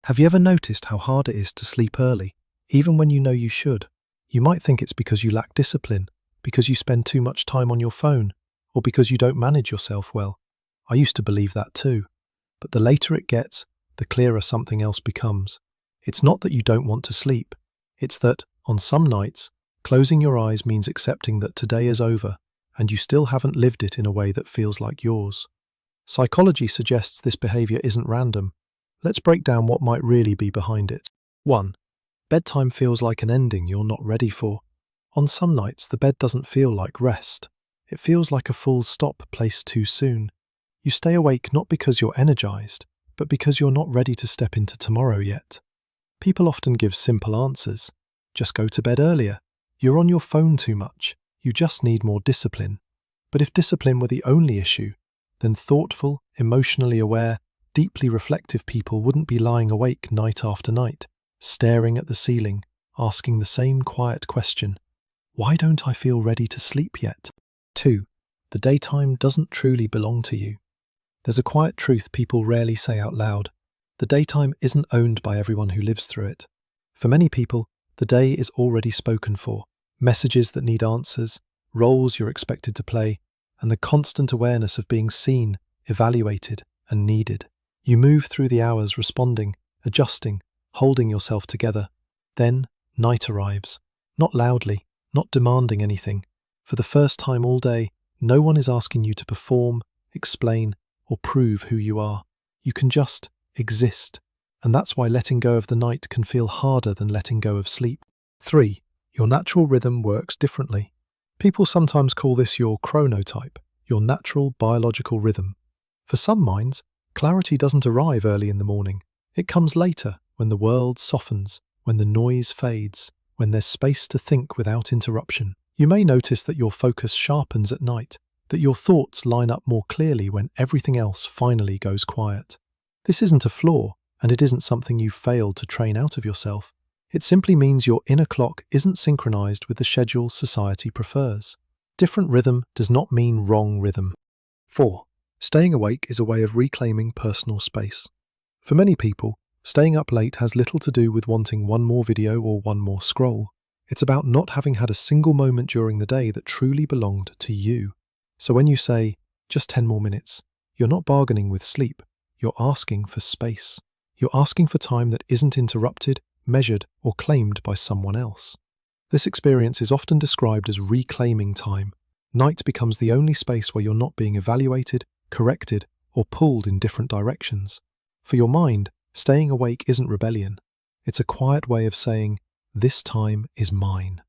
Have you ever noticed how hard it is to sleep early, even when you know you should? You might think it's because you lack discipline, because you spend too much time on your phone, or because you don't manage yourself well. I used to believe that too. But the later it gets, the clearer something else becomes. It's not that you don't want to sleep. It's that, on some nights, closing your eyes means accepting that today is over, and you still haven't lived it in a way that feels like yours. Psychology suggests this behavior isn't random. Let's break down what might really be behind it. 1. Bedtime feels like an ending you're not ready for. On some nights, the bed doesn't feel like rest. It feels like a full stop placed too soon. You stay awake not because you're energized, but because you're not ready to step into tomorrow yet. People often give simple answers. Just go to bed earlier. You're on your phone too much. You just need more discipline. But if discipline were the only issue, then thoughtful, emotionally aware, deeply reflective people wouldn't be lying awake night after night, staring at the ceiling, asking the same quiet question: why don't I feel ready to sleep yet? 2. The daytime doesn't truly belong to you. There's a quiet truth people rarely say out loud. The daytime isn't owned by everyone who lives through it. For many people, the day is already spoken for. Messages that need answers, roles you're expected to play, and the constant awareness of being seen, evaluated, and needed. You move through the hours responding, adjusting, holding yourself together. Then, night arrives. Not loudly, not demanding anything. For the first time all day, no one is asking you to perform, explain, or prove who you are. You can just exist. And that's why letting go of the night can feel harder than letting go of sleep. 3. Your natural rhythm works differently. People sometimes call this your chronotype, your natural biological rhythm. For some minds, clarity doesn't arrive early in the morning. It comes later, when the world softens, when the noise fades, when there's space to think without interruption. You may notice that your focus sharpens at night, that your thoughts line up more clearly when everything else finally goes quiet. This isn't a flaw, and it isn't something you've failed to train out of yourself. It simply means your inner clock isn't synchronized with the schedule society prefers. Different rhythm does not mean wrong rhythm. 4. Staying awake is a way of reclaiming personal space. For many people, staying up late has little to do with wanting one more video or one more scroll. It's about not having had a single moment during the day that truly belonged to you. So when you say, just 10 more minutes, you're not bargaining with sleep. You're asking for space. You're asking for time that isn't interrupted, measured, or claimed by someone else. This experience is often described as reclaiming time. Night becomes the only space where you're not being evaluated, corrected, or pulled in different directions. For your mind, staying awake isn't rebellion. It's a quiet way of saying, this time is mine.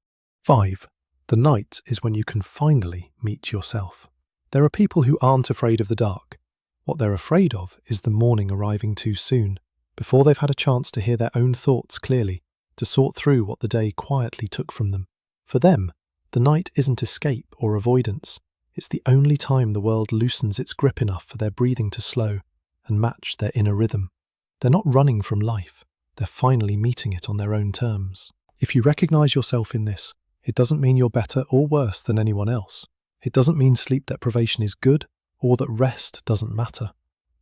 5. The night is when you can finally meet yourself. There are people who aren't afraid of the dark. What they're afraid of is the morning arriving too soon, before they've had a chance to hear their own thoughts clearly, to sort through what the day quietly took from them. For them, the night isn't escape or avoidance. It's the only time the world loosens its grip enough for their breathing to slow and match their inner rhythm. They're not running from life. They're finally meeting it on their own terms. If you recognize yourself in this, it doesn't mean you're better or worse than anyone else. It doesn't mean sleep deprivation is good or that rest doesn't matter.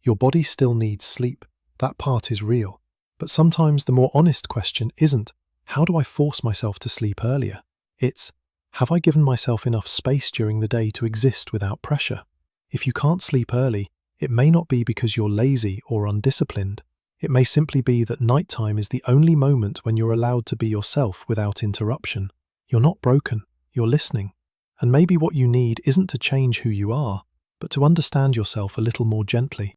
Your body still needs sleep. That part is real. But sometimes the more honest question isn't, how do I force myself to sleep earlier? It's, have I given myself enough space during the day to exist without pressure? If you can't sleep early, it may not be because you're lazy or undisciplined. It may simply be that nighttime is the only moment when you're allowed to be yourself without interruption. You're not broken, you're listening. And maybe what you need isn't to change who you are, but to understand yourself a little more gently.